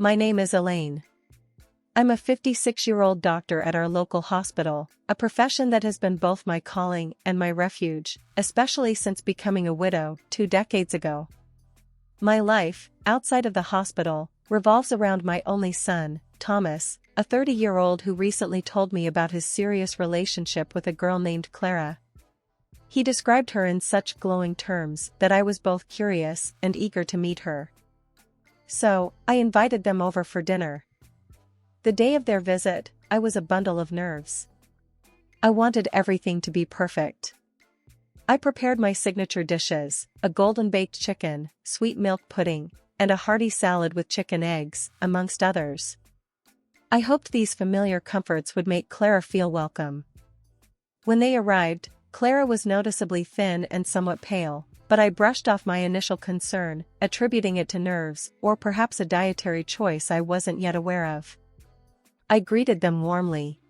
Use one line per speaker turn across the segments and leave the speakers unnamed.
My name is Elaine. I'm a 56-year-old doctor at our local hospital, a profession that has been both my calling and my refuge, especially since becoming a widow 2 decades ago. My life, outside of the hospital, revolves around my only son, Thomas, a 30-year-old who recently told me about his serious relationship with a girl named Clara. He described her in such glowing terms that I was both curious and eager to meet her. So, I invited them over for dinner. The day of their visit, I was a bundle of nerves. I wanted everything to be perfect. I prepared my signature dishes, a golden-baked chicken, sweet milk pudding, and a hearty salad with chicken eggs, amongst others. I hoped these familiar comforts would make Clara feel welcome. When they arrived, Clara was noticeably thin and somewhat pale, but I brushed off my initial concern, attributing it to nerves or perhaps a dietary choice I wasn't yet aware of. I greeted them warmly.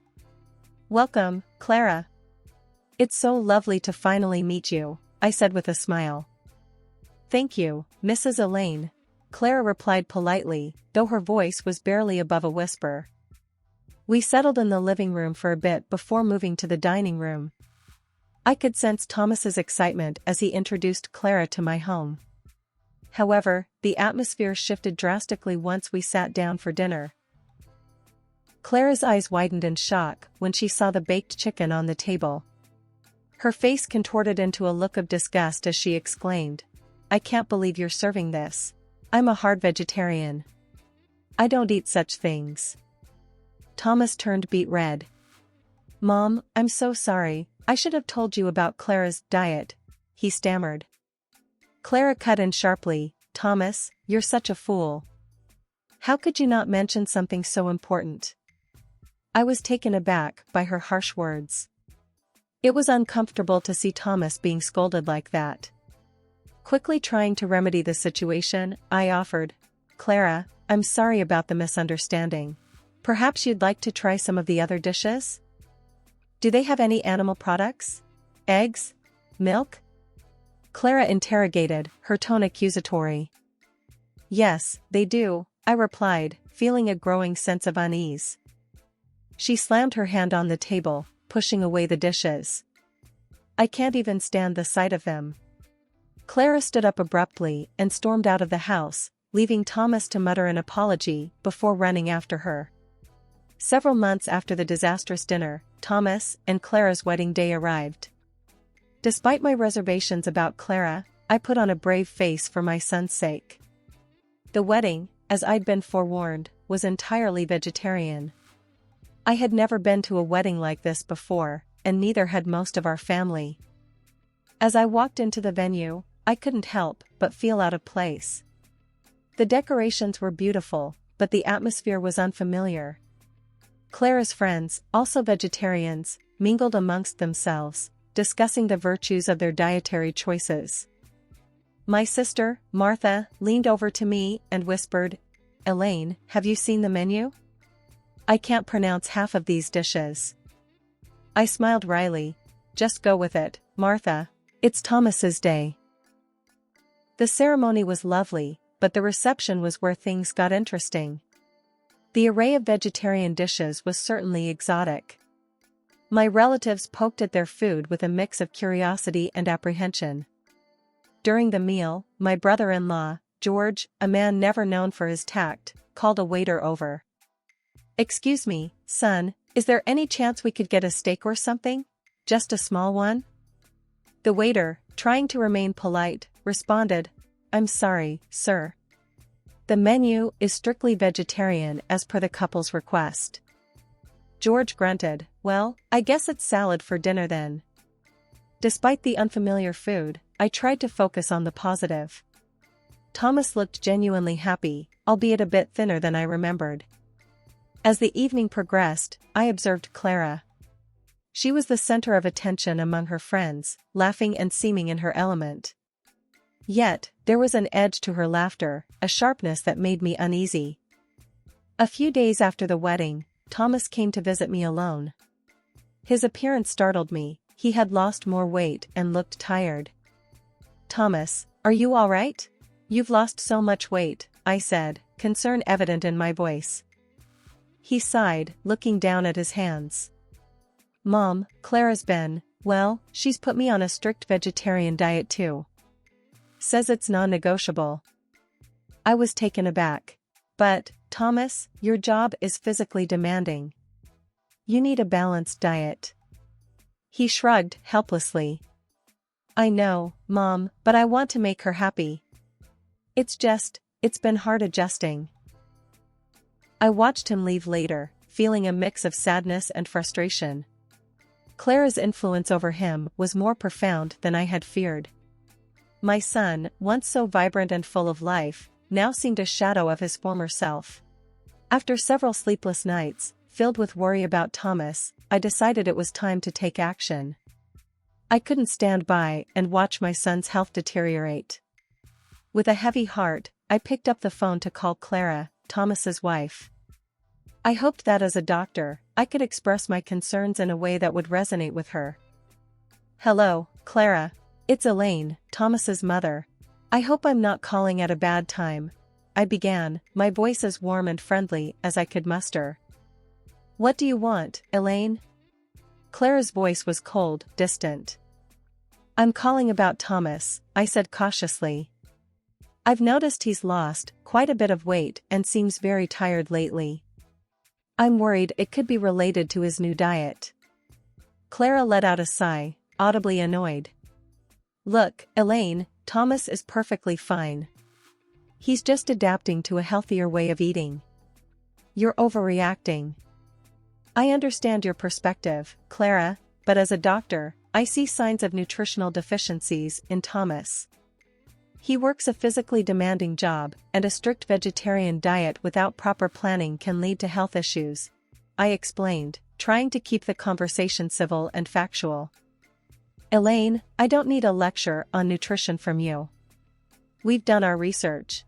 "Welcome, Clara. It's so lovely to finally meet you," I said with a smile. "Thank you, Mrs. Elaine," Clara replied politely, though her voice was barely above a whisper. We settled in the living room for a bit before moving to the dining room. I could sense Thomas's excitement as he introduced Clara to my home. However, the atmosphere shifted drastically once we sat down for dinner. Clara's eyes widened in shock when she saw the baked chicken on the table. Her face contorted into a look of disgust as she exclaimed, "I can't believe you're serving this. I'm a hard vegetarian. I don't eat such things." Thomas turned beet red. "Mom, I'm so sorry, I should have told you about Clara's diet," he stammered. Clara cut in sharply, "Thomas, you're such a fool. How could you not mention something so important?" I was taken aback by her harsh words. It was uncomfortable to see Thomas being scolded like that. Quickly trying to remedy the situation, I offered, "Clara, I'm sorry about the misunderstanding. Perhaps you'd like to try some of the other dishes? Do they have any animal products? Eggs? Milk?" Clara interrogated, her tone accusatory. "Yes, they do," I replied, feeling a growing sense of unease. She slammed her hand on the table, pushing away the dishes. "I can't even stand the sight of them." Clara stood up abruptly and stormed out of the house, leaving Thomas to mutter an apology before running after her. Several months after the disastrous dinner, Thomas and Clara's wedding day arrived. Despite my reservations about Clara, I put on a brave face for my son's sake. The wedding, as I'd been forewarned, was entirely vegetarian. I had never been to a wedding like this before, and neither had most of our family. As I walked into the venue, I couldn't help but feel out of place. The decorations were beautiful, but the atmosphere was unfamiliar. Clara's friends, also vegetarians, mingled amongst themselves, discussing the virtues of their dietary choices. My sister, Martha, leaned over to me and whispered, "Elaine, have you seen the menu? I can't pronounce half of these dishes." I smiled wryly. "Just go with it, Martha. It's Thomas's day." The ceremony was lovely, but the reception was where things got interesting. The array of vegetarian dishes was certainly exotic. My relatives poked at their food with a mix of curiosity and apprehension. During the meal, my brother-in-law, George, a man never known for his tact, called a waiter over. "Excuse me, son, is there any chance we could get a steak or something? Just a small one?" The waiter, trying to remain polite, responded, "I'm sorry, sir. The menu is strictly vegetarian as per the couple's request." George grunted, "Well, I guess it's salad for dinner then." Despite the unfamiliar food, I tried to focus on the positive. Thomas looked genuinely happy, albeit a bit thinner than I remembered. As the evening progressed, I observed Clara. She was the center of attention among her friends, laughing and seeming in her element. Yet, there was an edge to her laughter, a sharpness that made me uneasy. A few days after the wedding, Thomas came to visit me alone. His appearance startled me. He had lost more weight and looked tired. "Thomas, are you all right? You've lost so much weight," I said, concern evident in my voice. He sighed, looking down at his hands. Mom, Clara's been, well, she's put me on a strict vegetarian diet too. Says it's non-negotiable. I was taken aback. But, Thomas, your job is physically demanding. You need a balanced diet. He shrugged helplessly. I know, Mom, but I want to make her happy. It's been hard adjusting. I watched him leave later, feeling a mix of sadness and frustration. Clara's influence over him was more profound than I had feared. My son, once so vibrant and full of life, now seemed a shadow of his former self. After several sleepless nights, filled with worry about Thomas, I decided it was time to take action. I couldn't stand by and watch my son's health deteriorate. With a heavy heart, I picked up the phone to call Clara, Thomas's wife. I hoped that as a doctor, I could express my concerns in a way that would resonate with her. Hello, Clara. It's Elaine, Thomas's mother. I hope I'm not calling at a bad time. I began, my voice as warm and friendly as I could muster. What do you want, Elaine? Clara's voice was cold, distant. I'm calling about Thomas, I said cautiously. I've noticed he's lost quite a bit of weight and seems very tired lately. I'm worried it could be related to his new diet. Clara let out a sigh, audibly annoyed. Look, Elaine, Thomas is perfectly fine. He's just adapting to a healthier way of eating. You're overreacting. I understand your perspective, Clara, but as a doctor, I see signs of nutritional deficiencies in Thomas. He works a physically demanding job, and a strict vegetarian diet without proper planning can lead to health issues. I explained, trying to keep the conversation civil and factual. Elaine, I don't need a lecture on nutrition from you. We've done our research.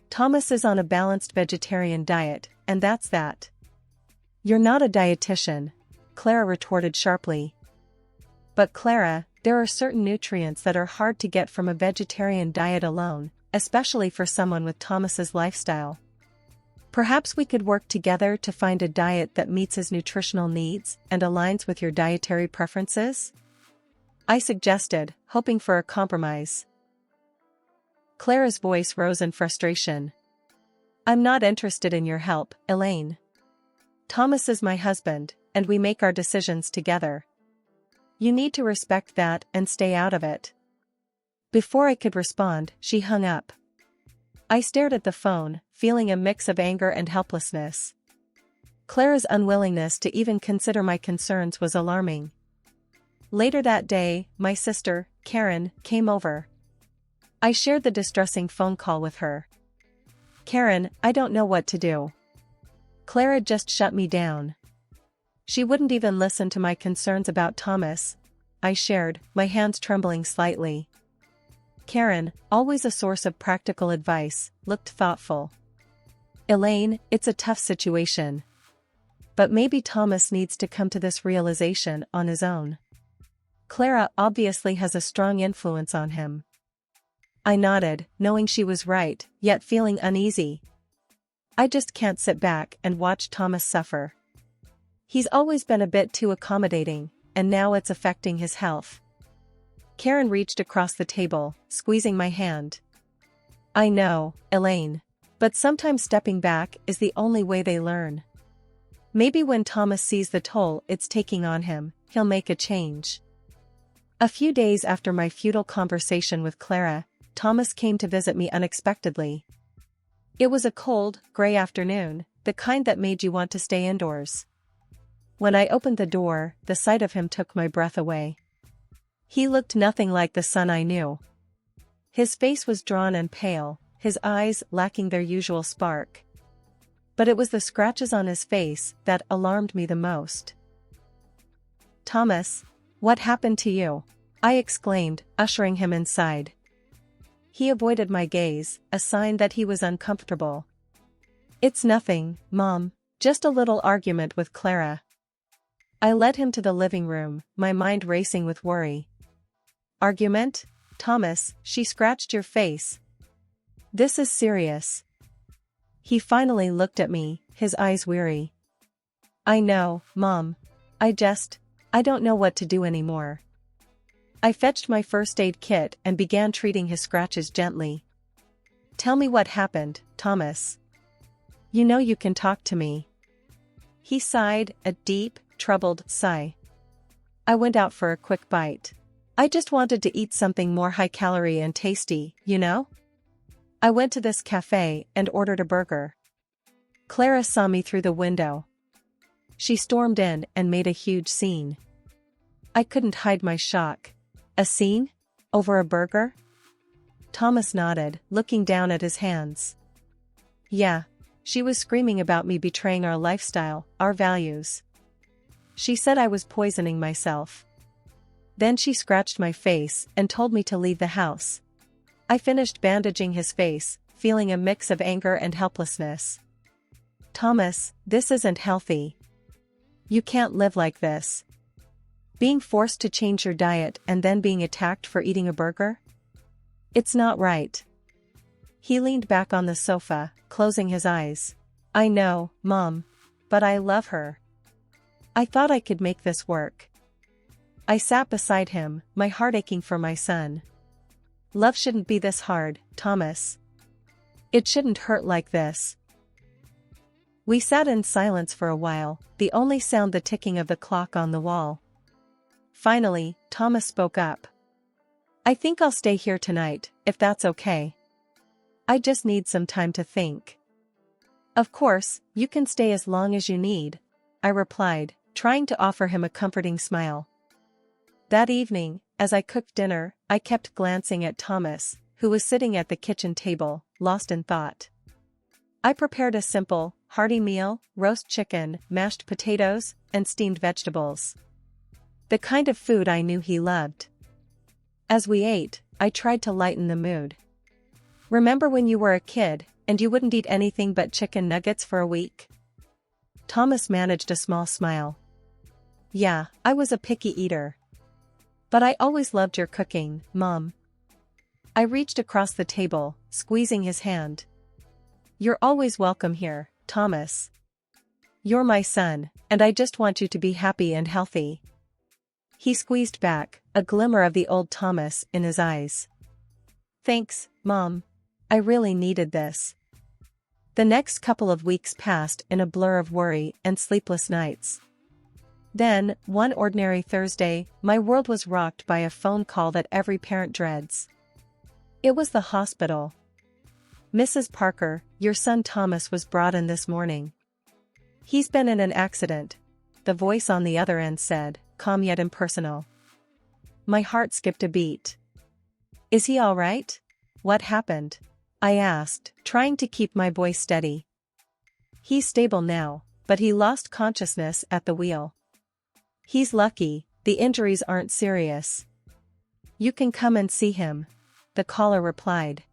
Thomas is on a balanced vegetarian diet, and that's that. You're not a dietitian, Clara retorted sharply. But Clara, there are certain nutrients that are hard to get from a vegetarian diet alone, especially for someone with Thomas's lifestyle. Perhaps we could work together to find a diet that meets his nutritional needs and aligns with your dietary preferences? I suggested, hoping for a compromise. Clara's voice rose in frustration. I'm not interested in your help, Elaine. Thomas is my husband, and we make our decisions together. You need to respect that and stay out of it. Before I could respond, she hung up. I stared at the phone, feeling a mix of anger and helplessness. Clara's unwillingness to even consider my concerns was alarming. Later that day, my sister, Karen, came over. I shared the distressing phone call with her. Karen, I don't know what to do. Clara just shut me down. She wouldn't even listen to my concerns about Thomas. I shared, my hands trembling slightly. Karen, always a source of practical advice, looked thoughtful. Elaine, it's a tough situation. But maybe Thomas needs to come to this realization on his own. Clara obviously has a strong influence on him. I nodded, knowing she was right, yet feeling uneasy. I just can't sit back and watch Thomas suffer. He's always been a bit too accommodating, and now it's affecting his health. Karen reached across the table, squeezing my hand. I know, Elaine. But sometimes stepping back is the only way they learn. Maybe when Thomas sees the toll it's taking on him, he'll make a change. A few days after my futile conversation with Clara, Thomas came to visit me unexpectedly. It was a cold, gray afternoon, the kind that made you want to stay indoors. When I opened the door, the sight of him took my breath away. He looked nothing like the son I knew. His face was drawn and pale, his eyes lacking their usual spark. But it was the scratches on his face that alarmed me the most. Thomas, what happened to you? I exclaimed, ushering him inside. He avoided my gaze, a sign that he was uncomfortable. It's nothing, Mom, just a little argument with Clara. I led him to the living room, my mind racing with worry. Argument? Thomas, she scratched your face. This is serious. He finally looked at me, his eyes weary. I know, Mom. I don't know what to do anymore. I fetched my first aid kit and began treating his scratches gently. Tell me what happened, Thomas. You know you can talk to me. He sighed, a deep, troubled sigh. I went out for a quick bite. I just wanted to eat something more high-calorie and tasty, you know? I went to this cafe and ordered a burger. Clara saw me through the window. She stormed in and made a huge scene. I couldn't hide my shock. A scene? Over a burger? Thomas nodded, looking down at his hands. Yeah, she was screaming about me betraying our lifestyle, our values. She said I was poisoning myself. Then she scratched my face and told me to leave the house. I finished bandaging his face, feeling a mix of anger and helplessness. Thomas, this isn't healthy. You can't live like this. Being forced to change your diet and then being attacked for eating a burger? It's not right. He leaned back on the sofa, closing his eyes. I know, Mom. But I love her. I thought I could make this work. I sat beside him, my heart aching for my son. Love shouldn't be this hard, Thomas. It shouldn't hurt like this. We sat in silence for a while, the only sound the ticking of the clock on the wall. Finally, Thomas spoke up. I think I'll stay here tonight, if that's okay. I just need some time to think. Of course, you can stay as long as you need, I replied, trying to offer him a comforting smile. That evening, as I cooked dinner, I kept glancing at Thomas, who was sitting at the kitchen table, lost in thought. I prepared a simple, hearty meal, roast chicken, mashed potatoes, and steamed vegetables. The kind of food I knew he loved. As we ate, I tried to lighten the mood. Remember when you were a kid, and you wouldn't eat anything but chicken nuggets for a week? Thomas managed a small smile. Yeah, I was a picky eater. But I always loved your cooking, Mom. I reached across the table, squeezing his hand. You're always welcome here, Thomas. You're my son, and I just want you to be happy and healthy. He squeezed back, a glimmer of the old Thomas in his eyes. Thanks, Mom. I really needed this. The next couple of weeks passed in a blur of worry and sleepless nights. Then, one ordinary Thursday, my world was rocked by a phone call that every parent dreads. It was the hospital. Mrs. Parker, your son Thomas was brought in this morning. He's been in an accident, the voice on the other end said, calm yet impersonal. My heart skipped a beat. Is he all right? What happened? I asked, trying to keep my voice steady. He's stable now, but he lost consciousness at the wheel. He's lucky, the injuries aren't serious. You can come and see him, the caller replied.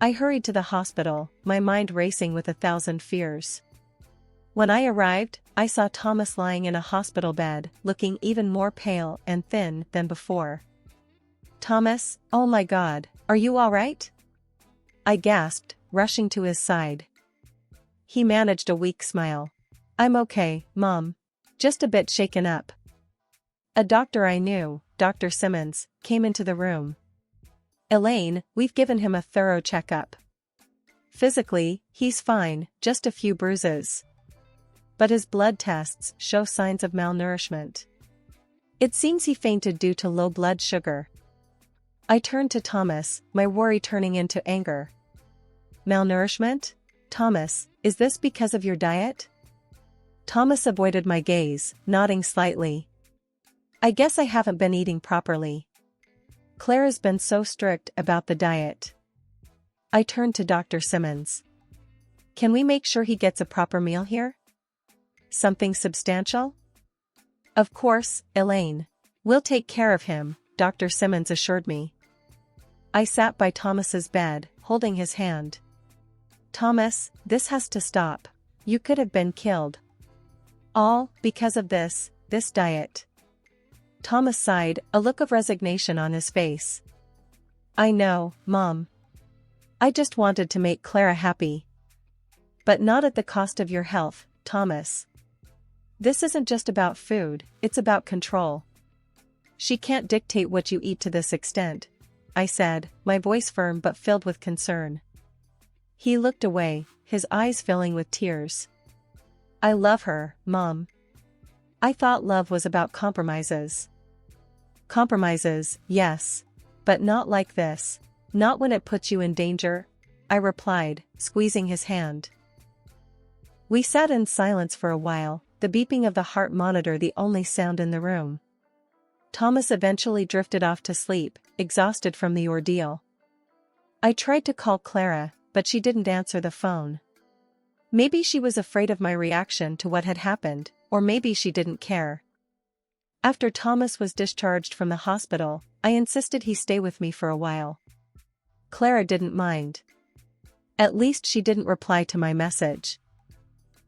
I hurried to the hospital, my mind racing with 1,000 fears. When I arrived, I saw Thomas lying in a hospital bed, looking even more pale and thin than before. Thomas, oh my God, are you all right? I gasped, rushing to his side. He managed a weak smile. I'm okay, Mom. Just a bit shaken up. A doctor I knew, Dr. Simmons, came into the room. Elaine, we've given him a thorough checkup. Physically, he's fine, just a few bruises. But his blood tests show signs of malnourishment. It seems he fainted due to low blood sugar. I turned to Thomas, my worry turning into anger. Malnourishment? Thomas, is this because of your diet? Thomas avoided my gaze, nodding slightly. I guess I haven't been eating properly. Clara's been so strict about the diet. I turned to Dr. Simmons. Can we make sure he gets a proper meal here? Something substantial? Of course, Elaine. We'll take care of him, Dr. Simmons assured me. I sat by Thomas's bed, holding his hand. Thomas, this has to stop. You could have been killed. All because of this diet. Thomas sighed, a look of resignation on his face. I know, Mom. I just wanted to make Clara happy, But not at the cost of your health, Thomas. This isn't just about food, it's about control. She can't dictate what you eat to this extent, I said, my voice firm but filled with concern. He looked away, his eyes filling with tears. I love her, Mom. I thought love was about compromises. Compromises, yes. But not like this. Not when it puts you in danger, I replied, squeezing his hand. We sat in silence for a while, the beeping of the heart monitor the only sound in the room. Thomas eventually drifted off to sleep, exhausted from the ordeal. I tried to call Clara, but she didn't answer the phone. Maybe she was afraid of my reaction to what had happened, or maybe she didn't care. After Thomas was discharged from the hospital, I insisted he stay with me for a while. Clara didn't mind. At least she didn't reply to my message.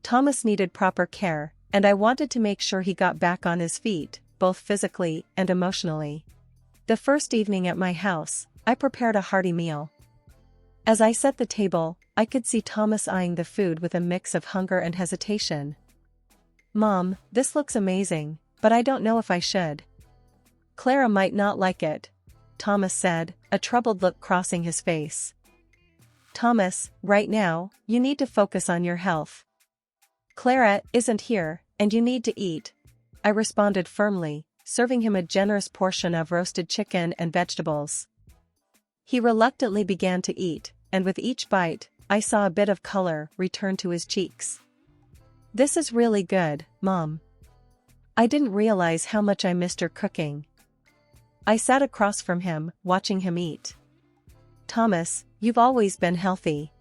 Thomas needed proper care, and I wanted to make sure he got back on his feet, both physically and emotionally. The first evening at my house, I prepared a hearty meal. As I set the table, I could see Thomas eyeing the food with a mix of hunger and hesitation. Mom, this looks amazing, but I don't know if I should. Clara might not like it, Thomas said, a troubled look crossing his face. Thomas, right now, you need to focus on your health. Clara isn't here, and you need to eat, I responded firmly, serving him a generous portion of roasted chicken and vegetables. He reluctantly began to eat, and with each bite, I saw a bit of color return to his cheeks. This is really good, Mom. I didn't realize how much I missed her cooking. I sat across from him, watching him eat. Thomas, you've always been healthy.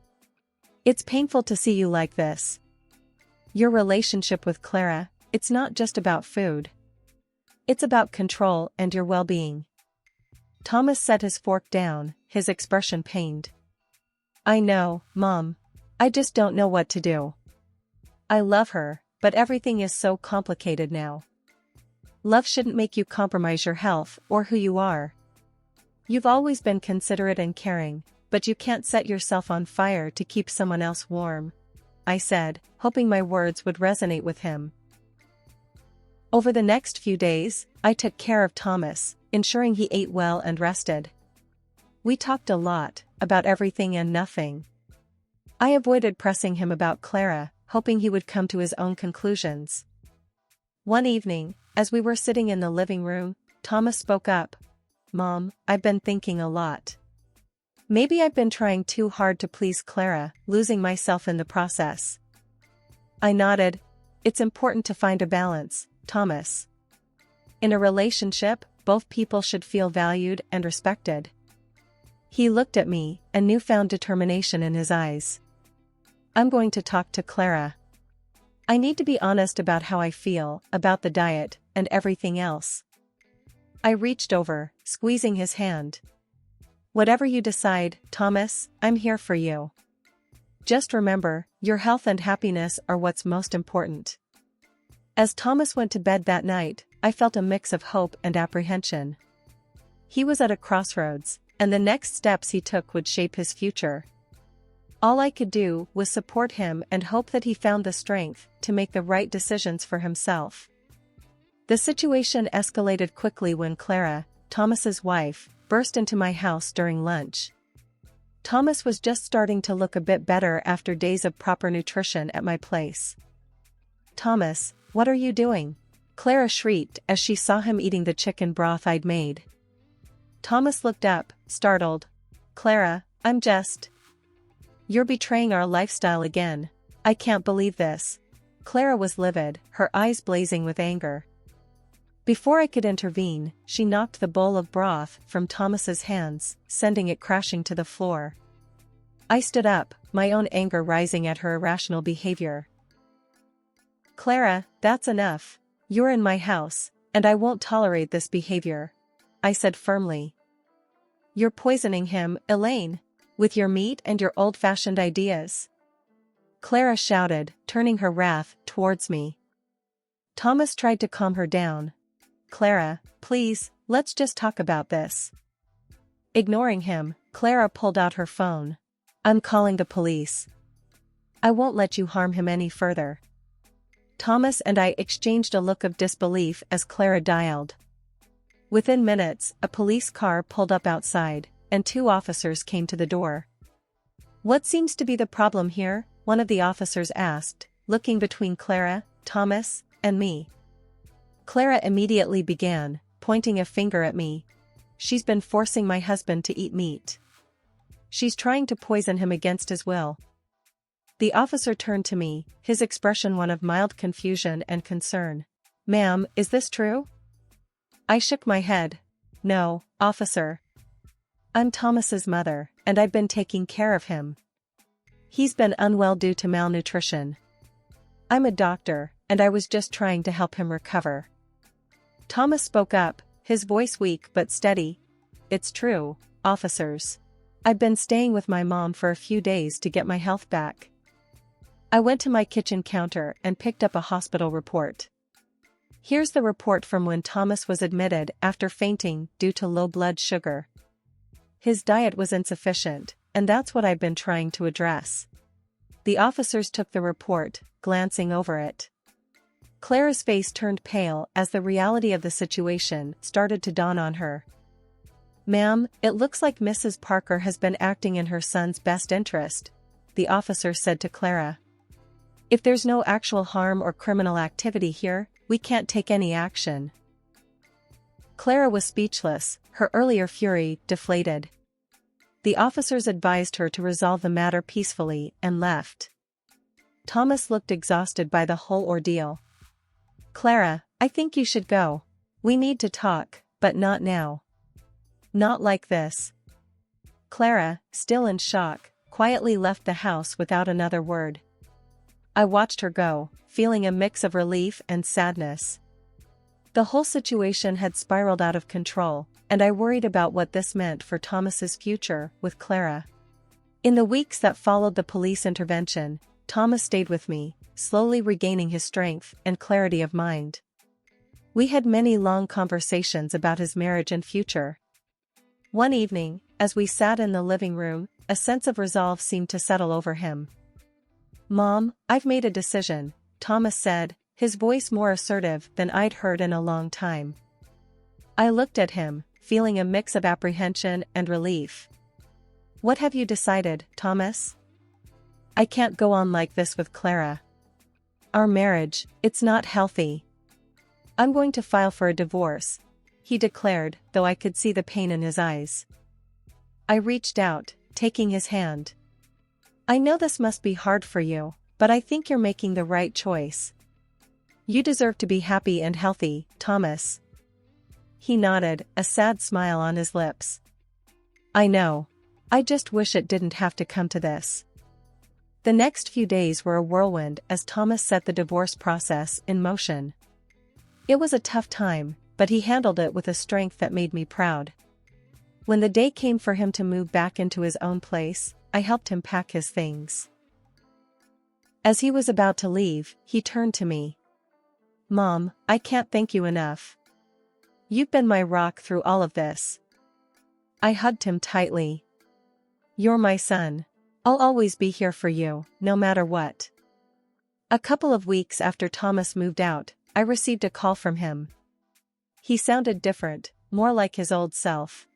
It's painful to see you like this. Your relationship with Clara, it's not just about food. It's about control and your well-being. Thomas set his fork down, his expression pained. I know, Mom. I just don't know what to do. I love her, but everything is so complicated now. Love shouldn't make you compromise your health or who you are. You've always been considerate and caring, but you can't set yourself on fire to keep someone else warm, I said, hoping my words would resonate with him. Over the next few days, I took care of Thomas, ensuring he ate well and rested. We talked a lot, about everything and nothing. I avoided pressing him about Clara, hoping he would come to his own conclusions. One evening, as we were sitting in the living room, Thomas spoke up. Mom, I've been thinking a lot. Maybe I've been trying too hard to please Clara, losing myself in the process. I nodded. It's important to find a balance, Thomas. In a relationship, both people should feel valued and respected. He looked at me, a newfound determination in his eyes. I'm going to talk to Clara. I need to be honest about how I feel, about the diet, and everything else. I reached over, squeezing his hand. Whatever you decide, Thomas, I'm here for you. Just remember, your health and happiness are what's most important. As Thomas went to bed that night, I felt a mix of hope and apprehension. He was at a crossroads, and the next steps he took would shape his future. All I could do was support him and hope that he found the strength to make the right decisions for himself. The situation escalated quickly when Clara, Thomas's wife, burst into my house during lunch. Thomas was just starting to look a bit better after days of proper nutrition at my place. Thomas, what are you doing? Clara shrieked as she saw him eating the chicken broth I'd made. Thomas looked up, startled. Clara, I'm just... You're betraying our lifestyle again. I can't believe this. Clara was livid, her eyes blazing with anger. Before I could intervene, she knocked the bowl of broth from Thomas's hands, sending it crashing to the floor. I stood up, my own anger rising at her irrational behavior. Clara, that's enough. You're in my house, and I won't tolerate this behavior, I said firmly. You're poisoning him, Elaine, with your meat and your old-fashioned ideas. Clara shouted, turning her wrath towards me. Thomas tried to calm her down. Clara, please, let's just talk about this. Ignoring him, Clara pulled out her phone. I'm calling the police. I won't let you harm him any further." Thomas and I exchanged a look of disbelief as Clara dialed. Within minutes, a police car pulled up outside, and 2 officers came to the door. "What seems to be the problem here?" one of the officers asked, looking between Clara, Thomas, and me. Clara immediately began, pointing a finger at me. "She's been forcing my husband to eat meat. She's trying to poison him against his will." The officer turned to me, his expression one of mild confusion and concern. "Ma'am, is this true?" I shook my head. "No, officer. I'm Thomas's mother, and I've been taking care of him. He's been unwell due to malnutrition. I'm a doctor, and I was just trying to help him recover." Thomas spoke up, his voice weak but steady. "It's true, officers. I've been staying with my mom for a few days to get my health back." I went to my kitchen counter and picked up a hospital report. Here's the report from when Thomas was admitted after fainting due to low blood sugar. His diet was insufficient, and that's what I've been trying to address. The officers took the report, glancing over it. Clara's face turned pale as the reality of the situation started to dawn on her. "Ma'am, it looks like Mrs. Parker has been acting in her son's best interest," the officer said to Clara. "If there's no actual harm or criminal activity here, we can't take any action." Clara was speechless, her earlier fury deflated. The officers advised her to resolve the matter peacefully and left. Thomas looked exhausted by the whole ordeal. "Clara, I think you should go. We need to talk, but not now. Not like this." Clara, still in shock, quietly left the house without another word. I watched her go, feeling a mix of relief and sadness. The whole situation had spiraled out of control, and I worried about what this meant for Thomas's future with Clara. In the weeks that followed the police intervention, Thomas stayed with me, slowly regaining his strength and clarity of mind. We had many long conversations about his marriage and future. One evening, as we sat in the living room, a sense of resolve seemed to settle over him. "Mom, I've made a decision," Thomas said, his voice more assertive than I'd heard in a long time. I looked at him, feeling a mix of apprehension and relief. "What have you decided, Thomas?" "I can't go on like this with Clara. Our marriage, it's not healthy. I'm going to file for a divorce," he declared, though I could see the pain in his eyes. I reached out, taking his hand. "I know this must be hard for you, but I think you're making the right choice. You deserve to be happy and healthy, Thomas." He nodded, a sad smile on his lips. "I know. I just wish it didn't have to come to this." The next few days were a whirlwind as Thomas set the divorce process in motion. It was a tough time, but he handled it with a strength that made me proud. When the day came for him to move back into his own place, I helped him pack his things. As he was about to leave, he turned to me. "Mom, I can't thank you enough. You've been my rock through all of this." I hugged him tightly. "You're my son. I'll always be here for you, no matter what." A couple of weeks after Thomas moved out, I received a call from him. He sounded different, more like his old self.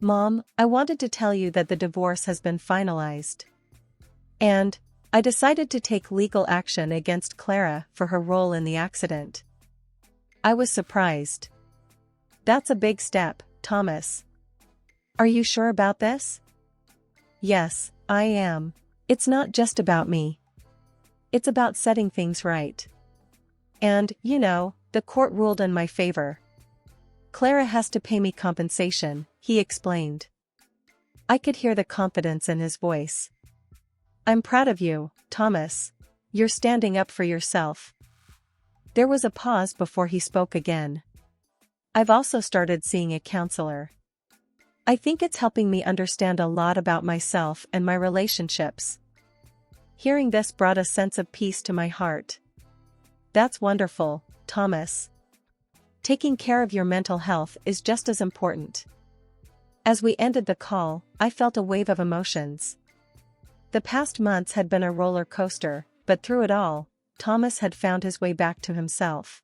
"Mom, I wanted to tell you that the divorce has been finalized. And I decided to take legal action against Clara for her role in the accident." I was surprised. "That's a big step, Thomas. Are you sure about this?" "Yes, I am. It's not just about me. It's about setting things right. And, the court ruled in my favor. Clara has to pay me compensation," he explained. I could hear the confidence in his voice. "I'm proud of you, Thomas. You're standing up for yourself." There was a pause before he spoke again. "I've also started seeing a counselor. I think it's helping me understand a lot about myself and my relationships." Hearing this brought a sense of peace to my heart. "That's wonderful, Thomas. Taking care of your mental health is just as important." As we ended the call, I felt a wave of emotions. The past months had been a roller coaster, but through it all, Thomas had found his way back to himself.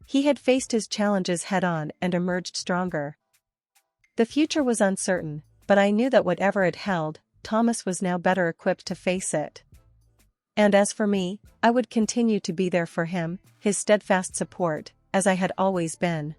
He had faced his challenges head-on and emerged stronger. The future was uncertain, but I knew that whatever it held, Thomas was now better equipped to face it. And as for me, I would continue to be there for him, his steadfast support, as I had always been.